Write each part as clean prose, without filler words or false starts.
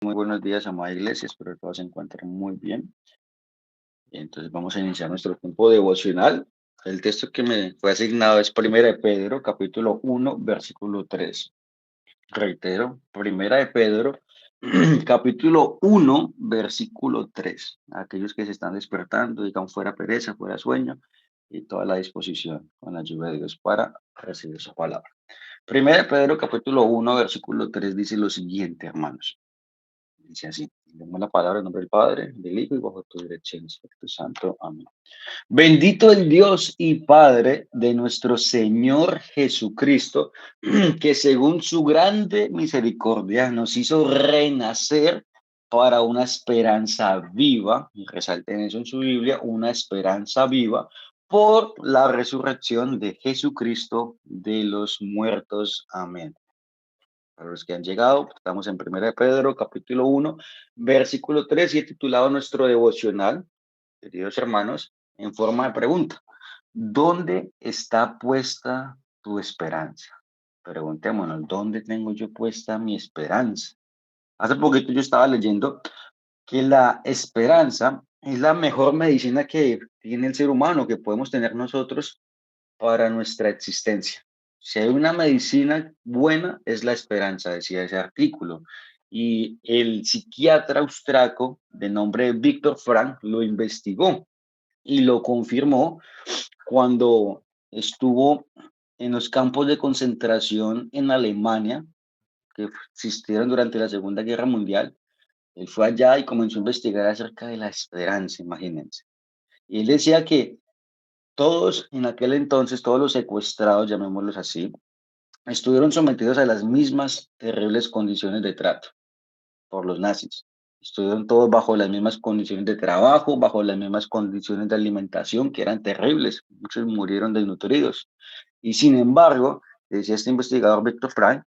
Muy buenos días, amada iglesia. Espero que todos se encuentren muy bien. Entonces vamos a iniciar nuestro tiempo devocional. El texto que me fue asignado es Primera de Pedro, capítulo 1, versículo 3. Reitero, Primera de Pedro, capítulo 1, versículo 3. Aquellos que se están despertando, digan fuera pereza, fuera sueño y toda la disposición con la ayuda de Dios para recibir su palabra. Primera de Pedro, capítulo 1, versículo 3 dice lo siguiente, hermanos. Dice así, demos la palabra en nombre del Padre, del Hijo y bajo tu dirección, Espíritu Santo. Amén. Bendito el Dios y Padre de nuestro Señor Jesucristo, que según su grande misericordia nos hizo renacer para una esperanza viva, y resalten eso en su Biblia, una esperanza viva por la resurrección de Jesucristo de los muertos. Amén. Para los que han llegado, estamos en Primera de Pedro, capítulo 1, versículo 3 y he titulado nuestro devocional, queridos hermanos, en forma de pregunta. ¿Dónde está puesta tu esperanza? Preguntémonos, ¿dónde tengo yo puesta mi esperanza? Hace poquito yo estaba leyendo que la esperanza es la mejor medicina que tiene el ser humano, que podemos tener nosotros para nuestra existencia. Si hay una medicina buena, es la esperanza, decía ese artículo. Y el psiquiatra austriaco de nombre Víctor Frank lo investigó y lo confirmó cuando estuvo en los campos de concentración en Alemania, que existieron durante la Segunda Guerra Mundial. Él fue allá y comenzó a investigar acerca de la esperanza, imagínense. Y él decía que todos en aquel entonces, todos los secuestrados, llamémoslos así, estuvieron sometidos a las mismas terribles condiciones de trato por los nazis. Estuvieron todos bajo las mismas condiciones de trabajo, bajo las mismas condiciones de alimentación, que eran terribles. Muchos murieron desnutridos. Y sin embargo, decía este investigador Víctor Frank,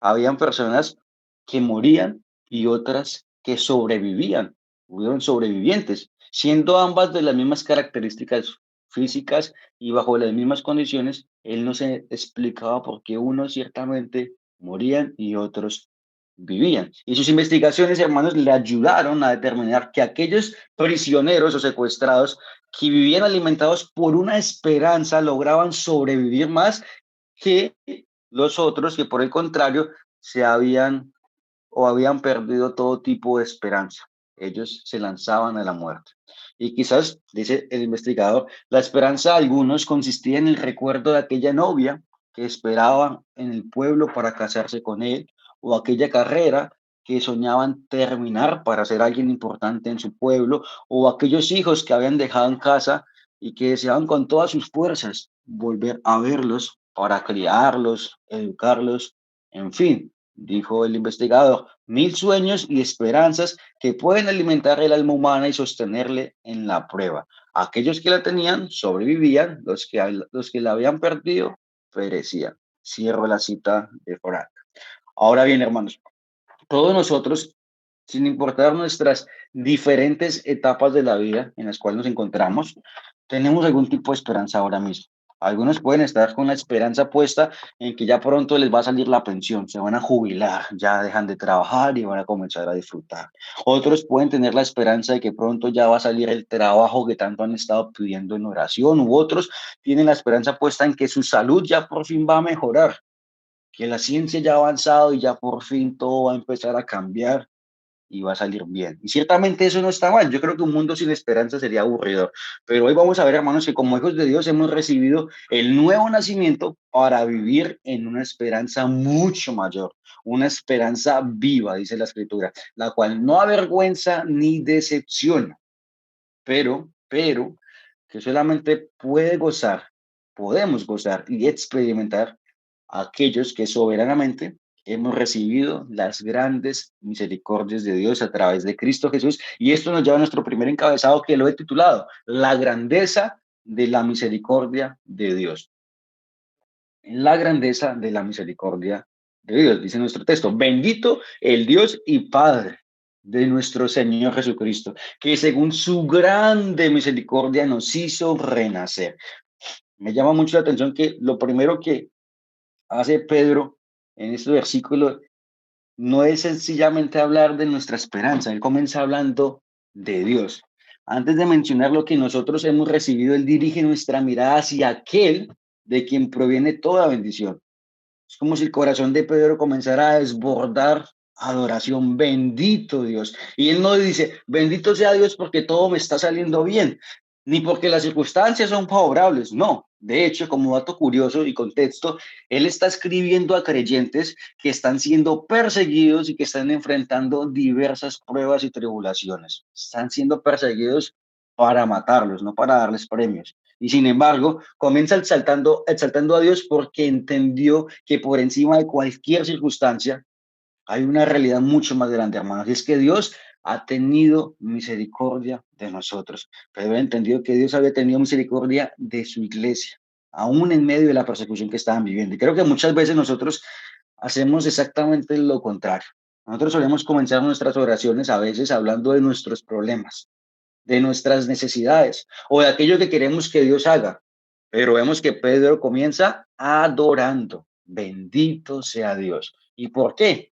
habían personas que morían y otras que sobrevivían, hubieron sobrevivientes, siendo ambas de las mismas características físicas y bajo las mismas condiciones, él no se explicaba por qué unos ciertamente morían y otros vivían. Y sus investigaciones, hermanos, le ayudaron a determinar que aquellos prisioneros o secuestrados que vivían alimentados por una esperanza lograban sobrevivir más que los otros que por el contrario se habían o habían perdido todo tipo de esperanza. Ellos se lanzaban a la muerte. Y quizás, dice el investigador, la esperanza de algunos consistía en el recuerdo de aquella novia que esperaba en el pueblo para casarse con él, o aquella carrera que soñaban terminar para ser alguien importante en su pueblo, o aquellos hijos que habían dejado en casa y que deseaban con todas sus fuerzas volver a verlos para criarlos, educarlos, en fin, dijo el investigador, mil sueños y esperanzas que pueden alimentar el alma humana y sostenerle en la prueba. Aquellos que la tenían sobrevivían, los que la habían perdido perecían. Cierro la cita de Frank. Ahora bien, hermanos, todos nosotros, sin importar nuestras diferentes etapas de la vida en las cuales nos encontramos, tenemos algún tipo de esperanza ahora mismo. Algunos pueden estar con la esperanza puesta en que ya pronto les va a salir la pensión, se van a jubilar, ya dejan de trabajar y van a comenzar a disfrutar. Otros pueden tener la esperanza de que pronto ya va a salir el trabajo que tanto han estado pidiendo en oración, u otros tienen la esperanza puesta en que su salud ya por fin va a mejorar, que la ciencia ya ha avanzado y ya por fin todo va a empezar a cambiar y va a salir bien. Y ciertamente eso no está mal. Yo creo que un mundo sin esperanza sería aburrido. Pero hoy vamos a ver, hermanos, que como hijos de Dios hemos recibido el nuevo nacimiento para vivir en una esperanza mucho mayor, una esperanza viva, dice la Escritura, la cual no avergüenza ni decepciona, pero, que solamente puede gozar, podemos gozar y experimentar aquellos que soberanamente hemos recibido las grandes misericordias de Dios a través de Cristo Jesús. Y esto nos lleva a nuestro primer encabezado que lo he titulado, La grandeza de la misericordia de Dios. La grandeza de la misericordia de Dios, dice nuestro texto. Bendito el Dios y Padre de nuestro Señor Jesucristo, que según su grande misericordia nos hizo renacer. Me llama mucho la atención que lo primero que hace Pedro en este versículo no es sencillamente hablar de nuestra esperanza, él comienza hablando de Dios. Antes de mencionar lo que nosotros hemos recibido, él dirige nuestra mirada hacia aquel de quien proviene toda bendición. Es como si el corazón de Pedro comenzara a desbordar adoración. Bendito Dios. Y él no dice, bendito sea Dios porque todo me está saliendo bien, ni porque las circunstancias son favorables. No. De hecho, como dato curioso y contexto, él está escribiendo a creyentes que están siendo perseguidos y que están enfrentando diversas pruebas y tribulaciones. Están siendo perseguidos para matarlos, no para darles premios. Y sin embargo, comienza exaltando a Dios porque entendió que por encima de cualquier circunstancia hay una realidad mucho más grande, hermanos. Y es que Dios ha tenido misericordia de nosotros. Pero he entendido que Dios había tenido misericordia de su iglesia, aún en medio de la persecución que estaban viviendo. Y creo que muchas veces nosotros hacemos exactamente lo contrario. Nosotros solemos comenzar nuestras oraciones a veces hablando de nuestros problemas, de nuestras necesidades o de aquello que queremos que Dios haga. Pero vemos que Pedro comienza adorando. Bendito sea Dios. ¿Y por qué?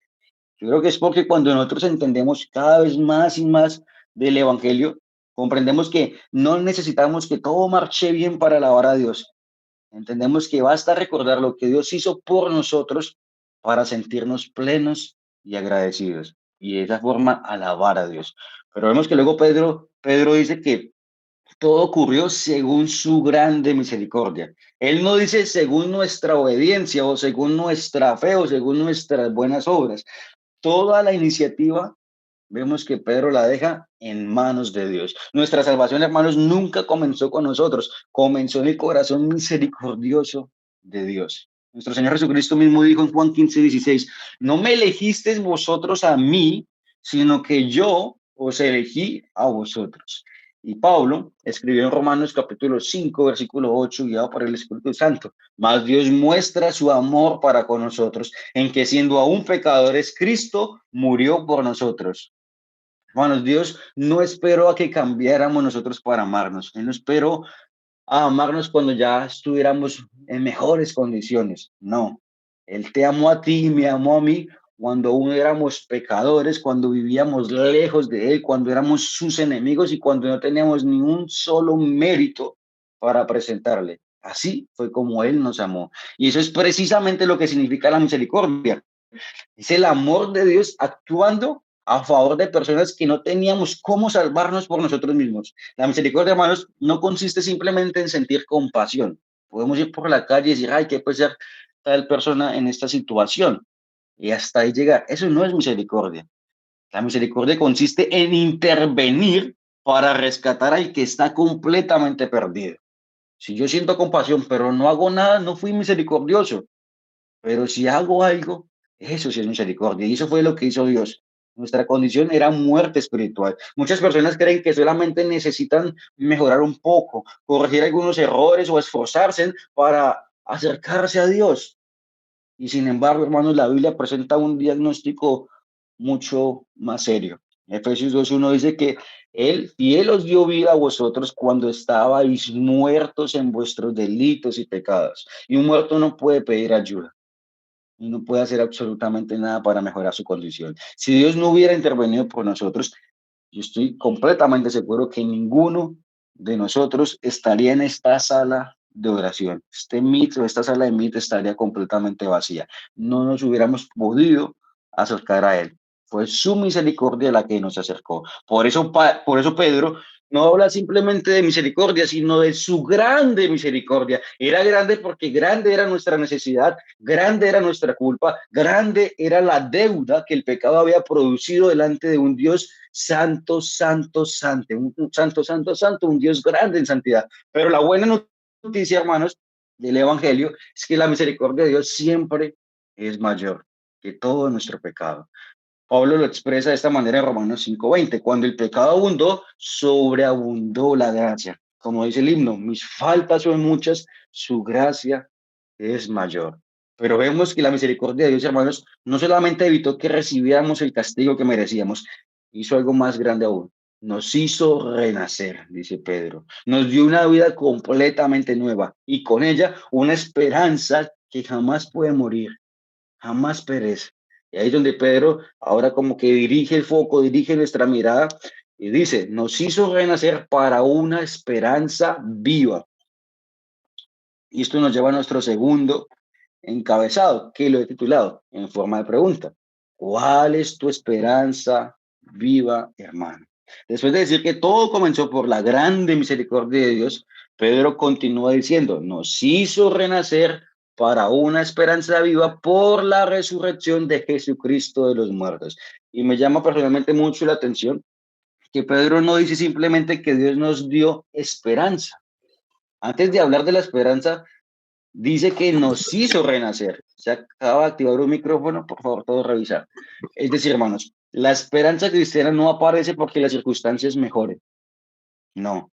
Yo creo que es porque cuando nosotros entendemos cada vez más y más del Evangelio, comprendemos que no necesitamos que todo marche bien para alabar a Dios. Entendemos que basta recordar lo que Dios hizo por nosotros para sentirnos plenos y agradecidos. Y de esa forma alabar a Dios. Pero vemos que luego Pedro dice que todo ocurrió según su grande misericordia. Él no dice según nuestra obediencia o según nuestra fe o según nuestras buenas obras. Toda la iniciativa vemos que Pedro la deja en manos de Dios. Nuestra salvación, hermanos, nunca comenzó con nosotros, comenzó en el corazón misericordioso de Dios. Nuestro Señor Jesucristo mismo dijo en Juan 15:16, no me elegisteis vosotros a mí, sino que yo os elegí a vosotros. Y Pablo escribió en Romanos capítulo 5, versículo 8, guiado por el Espíritu Santo, mas Dios muestra su amor para con nosotros, en que siendo aún pecadores, Cristo murió por nosotros. Hermanos, Dios no esperó a que cambiáramos nosotros para amarnos. Él no esperó a amarnos cuando ya estuviéramos en mejores condiciones. No. Él te amó a ti y me amó a mí cuando aún éramos pecadores, cuando vivíamos lejos de Él, cuando éramos sus enemigos y cuando no teníamos ni un solo mérito para presentarle. Así fue como Él nos amó. Y eso es precisamente lo que significa la misericordia. Es el amor de Dios actuando a favor de personas que no teníamos cómo salvarnos por nosotros mismos. La misericordia, hermanos, no consiste simplemente en sentir compasión. Podemos ir por la calle y decir, ay, ¿qué puede ser tal persona en esta situación? Y hasta ahí llegar. Eso no es misericordia. La misericordia consiste en intervenir para rescatar al que está completamente perdido. Si yo siento compasión, pero no hago nada, no fui misericordioso. Pero si hago algo, eso sí es misericordia. Y eso fue lo que hizo Dios. Nuestra condición era muerte espiritual. Muchas personas creen que solamente necesitan mejorar un poco, corregir algunos errores o esforzarse para acercarse a Dios. Y sin embargo, hermanos, la Biblia presenta un diagnóstico mucho más serio. Efesios 2:1 dice que y Él os dio vida a vosotros cuando estabais muertos en vuestros delitos y pecados. Y un muerto no puede pedir ayuda y no puede hacer absolutamente nada para mejorar su condición. Si Dios no hubiera intervenido por nosotros, yo estoy completamente seguro que ninguno de nosotros estaría en esta sala de oración. Este mito, esta sala de mito estaría completamente vacía. No nos hubiéramos podido acercar a Él. Fue su misericordia la que nos acercó. Por eso Pedro no habla simplemente de misericordia, sino de su grande misericordia. Era grande porque grande era nuestra necesidad, grande era nuestra culpa, grande era la deuda que el pecado había producido delante de un Dios santo, santo, santo, un santo, santo, santo, un Dios grande en santidad. Pero la buena noticia, hermanos, del Evangelio es que la misericordia de Dios siempre es mayor que todo nuestro pecado. Pablo lo expresa de esta manera en Romanos 5:20. Cuando el pecado abundó, sobreabundó la gracia. Como dice el himno, mis faltas son muchas, su gracia es mayor. Pero vemos que la misericordia de Dios, hermanos, no solamente evitó que recibiéramos el castigo que merecíamos, hizo algo más grande aún. Nos hizo renacer, dice Pedro. Nos dio una vida completamente nueva y con ella una esperanza que jamás puede morir, jamás perece. Y ahí es donde Pedro ahora como que dirige el foco, dirige nuestra mirada y dice, nos hizo renacer para una esperanza viva. Y esto nos lleva a nuestro segundo encabezado, que lo he titulado en forma de pregunta. ¿Cuál es tu esperanza viva, hermano? Después de decir que todo comenzó por la grande misericordia de Dios, Pedro continúa diciendo, nos hizo renacer para una esperanza viva por la resurrección de Jesucristo de los muertos. Y me llama personalmente mucho la atención que Pedro no dice simplemente que Dios nos dio esperanza. Antes de hablar de la esperanza, dice que nos hizo renacer. Se acaba de activar un micrófono, por favor, todos revisar. Es decir, hermanos, la esperanza cristiana no aparece porque las circunstancias mejoren. No,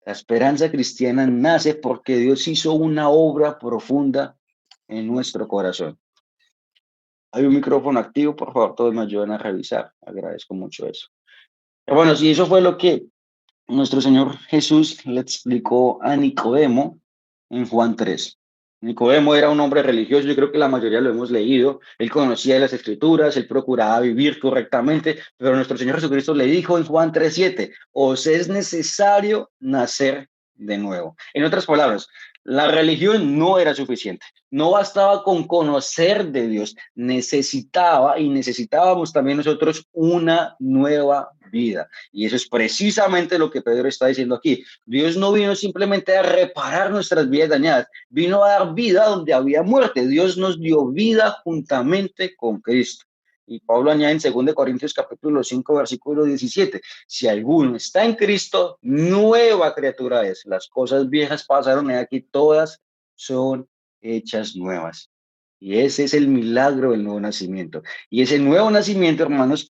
la esperanza cristiana nace porque Dios hizo una obra profunda en nuestro corazón. Hay un micrófono activo, por favor, todos me ayudan a revisar. Agradezco mucho eso. Pero bueno, si eso fue lo que nuestro Señor Jesús le explicó a Nicodemo en Juan 3. Nicodemo era un hombre religioso, yo creo que la mayoría lo hemos leído, él conocía las escrituras, él procuraba vivir correctamente, pero nuestro Señor Jesucristo le dijo en Juan 3:7, os es necesario nacer de nuevo. En otras palabras, la religión no era suficiente, no bastaba con conocer de Dios, necesitaba y necesitábamos también nosotros una nueva vida. Y eso es precisamente lo que Pedro está diciendo aquí. Dios no vino simplemente a reparar nuestras vidas dañadas, vino a dar vida donde había muerte. Dios nos dio vida juntamente con Cristo. Y Pablo añade en 2 Corintios capítulo 5, versículo 17, si alguno está en Cristo, nueva criatura es. Las cosas viejas pasaron y aquí todas son hechas nuevas. Y ese es el milagro del nuevo nacimiento. Y ese nuevo nacimiento, hermanos,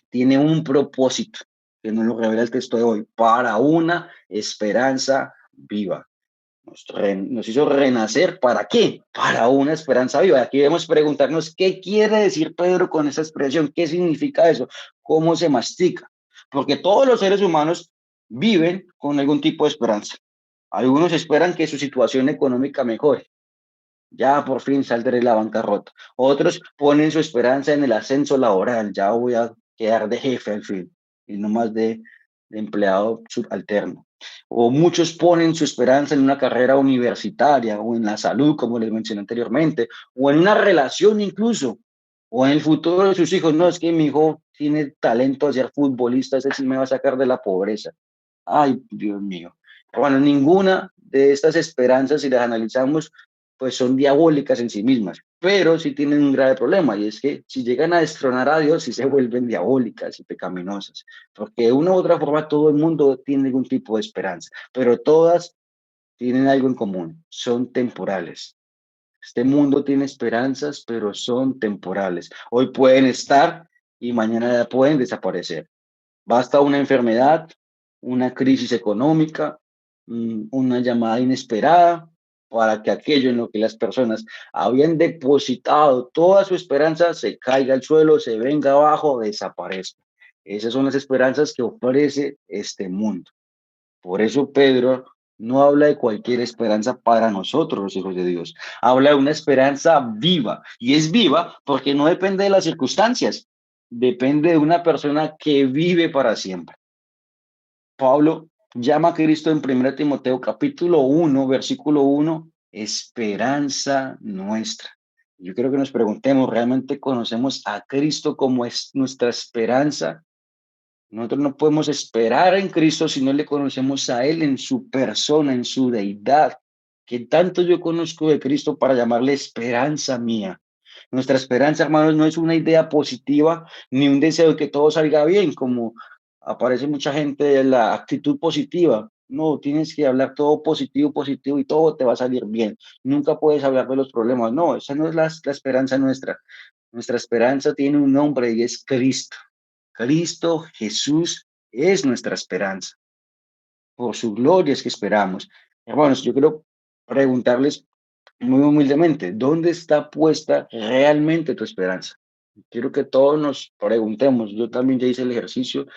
tiene un propósito que nos lo revela el texto de hoy, para una esperanza viva. Nos hizo renacer, ¿para qué? Para una esperanza viva. Aquí debemos preguntarnos qué quiere decir Pedro con esa expresión, qué significa eso, cómo se mastica. Porque todos los seres humanos viven con algún tipo de esperanza. Algunos esperan que su situación económica mejore, ya por fin saldré de la bancarrota. Otros ponen su esperanza en el ascenso laboral, ya voy a quedar de jefe al fin, y no más de empleado subalterno. O muchos ponen su esperanza en una carrera universitaria o en la salud, como les mencioné anteriormente, o en una relación incluso, o en el futuro de sus hijos. No, es que mi hijo tiene talento a ser futbolista, ese sí me va a sacar de la pobreza. Ay, Dios mío. Bueno, ninguna de estas esperanzas, si las analizamos, pues son diabólicas en sí mismas, pero sí tienen un grave problema, y es que si llegan a destronar a Dios, sí se vuelven diabólicas y pecaminosas, porque de una u otra forma todo el mundo tiene algún tipo de esperanza, pero todas tienen algo en común, son temporales. Este mundo tiene esperanzas, pero son temporales. Hoy pueden estar y mañana pueden desaparecer. Basta una enfermedad, una crisis económica, una llamada inesperada para que aquello en lo que las personas habían depositado toda su esperanza se caiga al suelo, se venga abajo, desaparezca. Esas son las esperanzas que ofrece este mundo. Por eso Pedro no habla de cualquier esperanza para nosotros, los hijos de Dios. Habla de una esperanza viva. Y es viva porque no depende de las circunstancias. Depende de una persona que vive para siempre. Pablo llama a Cristo en 1 Timoteo capítulo 1, versículo 1, esperanza nuestra. Yo creo que nos preguntemos, ¿realmente conocemos a Cristo como es nuestra esperanza? Nosotros no podemos esperar en Cristo si no le conocemos a Él en su persona, en su deidad. ¿Qué tanto yo conozco de Cristo para llamarle esperanza mía? Nuestra esperanza, hermanos, no es una idea positiva ni un deseo de que todo salga bien, como aparece mucha gente de la actitud positiva. No, tienes que hablar todo positivo, positivo y todo te va a salir bien. Nunca puedes hablar de los problemas. No, esa no es la esperanza nuestra. Nuestra esperanza tiene un nombre y es Cristo. Cristo Jesús es nuestra esperanza. Por su gloria es que esperamos. Hermanos, yo quiero preguntarles muy humildemente, ¿dónde está puesta realmente tu esperanza? Quiero que todos nos preguntemos. Yo también ya hice el ejercicio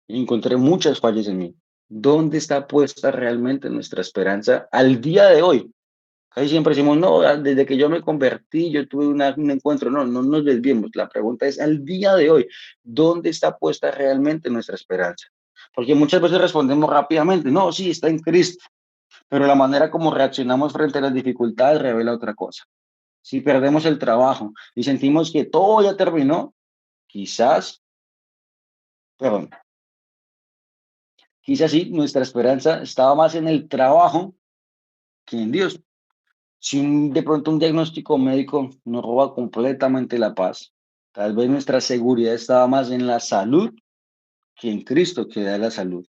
y encontré muchas fallas en mí. ¿Dónde está puesta realmente nuestra esperanza al día de hoy? Casi siempre decimos, no, desde que yo me convertí, yo tuve un encuentro. No, no nos desviemos. La pregunta es, al día de hoy, ¿dónde está puesta realmente nuestra esperanza? Porque muchas veces respondemos rápidamente, no, sí, está en Cristo, pero la manera como reaccionamos frente a las dificultades revela otra cosa. Si perdemos el trabajo y sentimos que todo ya terminó, quizás, perdón, quizás sí, nuestra esperanza estaba más en el trabajo que en Dios. Si de pronto un diagnóstico médico nos roba completamente la paz, tal vez nuestra seguridad estaba más en la salud que en Cristo que da la salud.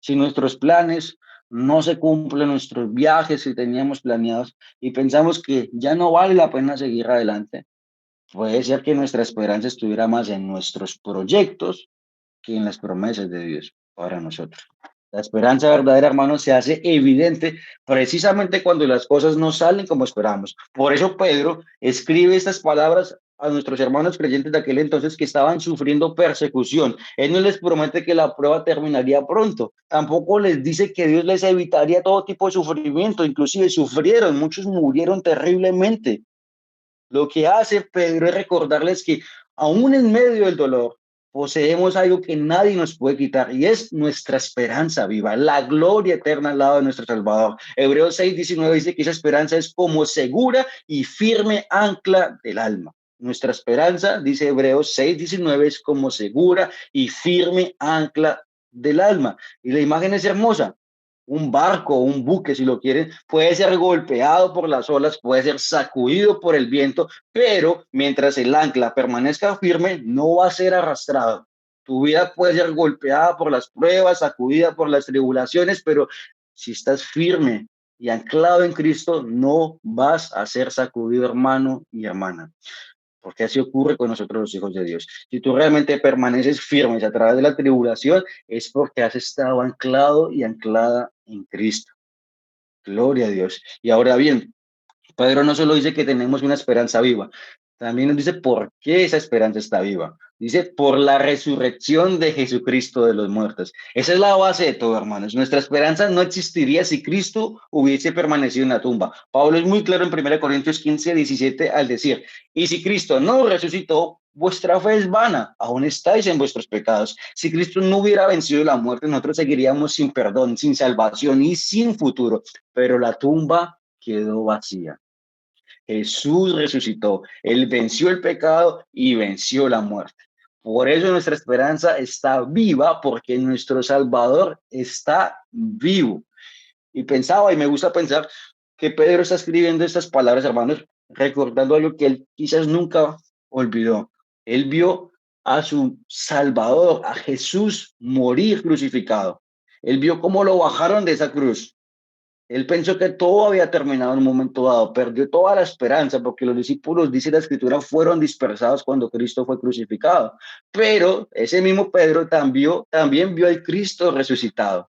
Si nuestros planes no se cumplen, nuestros viajes que teníamos planeados y pensamos que ya no vale la pena seguir adelante, puede ser que nuestra esperanza estuviera más en nuestros proyectos que en las promesas de Dios para nosotros. La esperanza verdadera, hermanos, se hace evidente precisamente cuando las cosas no salen como esperamos. Por eso Pedro escribe estas palabras a nuestros hermanos creyentes de aquel entonces que estaban sufriendo persecución. Él no les promete que la prueba terminaría pronto. Tampoco les dice que Dios les evitaría todo tipo de sufrimiento. Inclusive sufrieron, muchos murieron terriblemente. Lo que hace Pedro es recordarles que aún en medio del dolor poseemos algo que nadie nos puede quitar y es nuestra esperanza viva, la gloria eterna al lado de nuestro Salvador. Hebreos 6:19 dice que esa esperanza es como segura y firme ancla del alma. Nuestra esperanza, dice Hebreos 6:19, es como segura y firme ancla del alma. Y la imagen es hermosa. Un barco, un buque, si lo quieren, puede ser golpeado por las olas, puede ser sacudido por el viento, pero mientras el ancla permanezca firme, no va a ser arrastrado. Tu vida puede ser golpeada por las pruebas, sacudida por las tribulaciones, pero si estás firme y anclado en Cristo, no vas a ser sacudido, hermano y hermana, porque así ocurre con nosotros los hijos de Dios. Si tú realmente permaneces firmes a través de la tribulación, es porque has estado anclado y anclada en Cristo. Gloria a Dios. Y ahora bien, Pedro no solo dice que tenemos una esperanza viva, también nos dice por qué esa esperanza está viva. Dice, por la resurrección de Jesucristo de los muertos. Esa es la base de todo, hermanos. Nuestra esperanza no existiría si Cristo hubiese permanecido en la tumba. Pablo es muy claro en 1 Corintios 15:17 al decir, y si Cristo no resucitó, vuestra fe es vana, aún estáis en vuestros pecados. Si Cristo no hubiera vencido la muerte, nosotros seguiríamos sin perdón, sin salvación y sin futuro. Pero la tumba quedó vacía. Jesús resucitó, Él venció el pecado y venció la muerte. Por eso nuestra esperanza está viva, porque nuestro Salvador está vivo. Y pensaba, y me gusta pensar, que Pedro está escribiendo estas palabras, hermanos, recordando algo que él quizás nunca olvidó. Él vio a su Salvador, a Jesús, morir crucificado. Él vio cómo lo bajaron de esa cruz. Él pensó que todo había terminado en un momento dado, perdió toda la esperanza porque los discípulos, dice la escritura, fueron dispersados cuando Cristo fue crucificado. Pero ese mismo Pedro también vio al Cristo resucitado,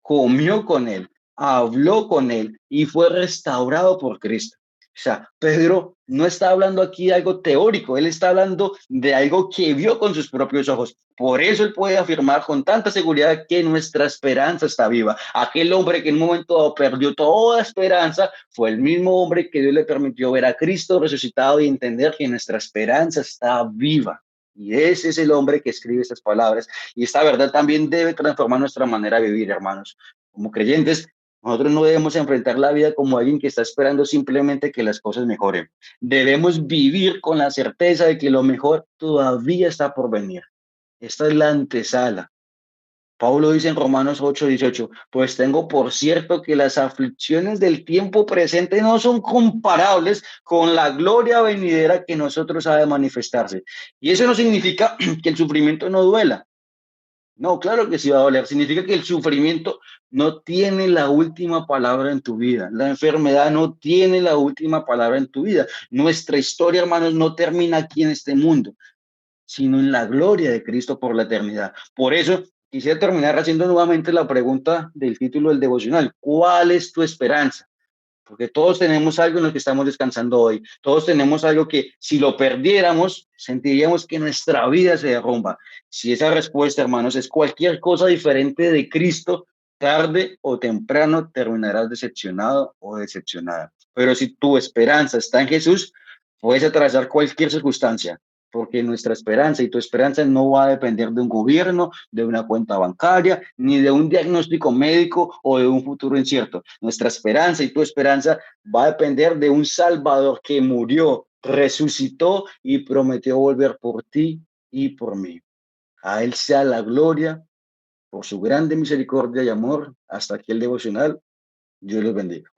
comió con él, habló con él y fue restaurado por Cristo. O sea, Pedro no está hablando aquí de algo teórico, él está hablando de algo que vio con sus propios ojos. Por eso él puede afirmar con tanta seguridad que nuestra esperanza está viva. Aquel hombre que en un momento dado perdió toda esperanza fue el mismo hombre que Dios le permitió ver a Cristo resucitado y entender que nuestra esperanza está viva. Y ese es el hombre que escribe estas palabras. Y esta verdad también debe transformar nuestra manera de vivir, hermanos. Como creyentes, nosotros no debemos enfrentar la vida como alguien que está esperando simplemente que las cosas mejoren. Debemos vivir con la certeza de que lo mejor todavía está por venir. Esta es la antesala. Pablo dice en Romanos 8:18, pues tengo por cierto que las aflicciones del tiempo presente no son comparables con la gloria venidera que nosotros ha de manifestarse. Y eso no significa que el sufrimiento no duela. No, claro que sí va a doler. Significa que el sufrimiento no tiene la última palabra en tu vida. La enfermedad no tiene la última palabra en tu vida. Nuestra historia, hermanos, no termina aquí en este mundo, sino en la gloria de Cristo por la eternidad. Por eso quisiera terminar haciendo nuevamente la pregunta del título del devocional. ¿Cuál es tu esperanza? Porque todos tenemos algo en lo que estamos descansando hoy. Todos tenemos algo que si lo perdiéramos, sentiríamos que nuestra vida se derrumba. Si esa respuesta, hermanos, es cualquier cosa diferente de Cristo, tarde o temprano terminarás decepcionado o decepcionada. Pero si tu esperanza está en Jesús, puedes atravesar cualquier circunstancia, porque nuestra esperanza y tu esperanza no va a depender de un gobierno, de una cuenta bancaria, ni de un diagnóstico médico o de un futuro incierto. Nuestra esperanza y tu esperanza va a depender de un Salvador que murió, resucitó y prometió volver por ti y por mí. A Él sea la gloria por su grande misericordia y amor. Hasta aquí el devocional. Dios los bendiga.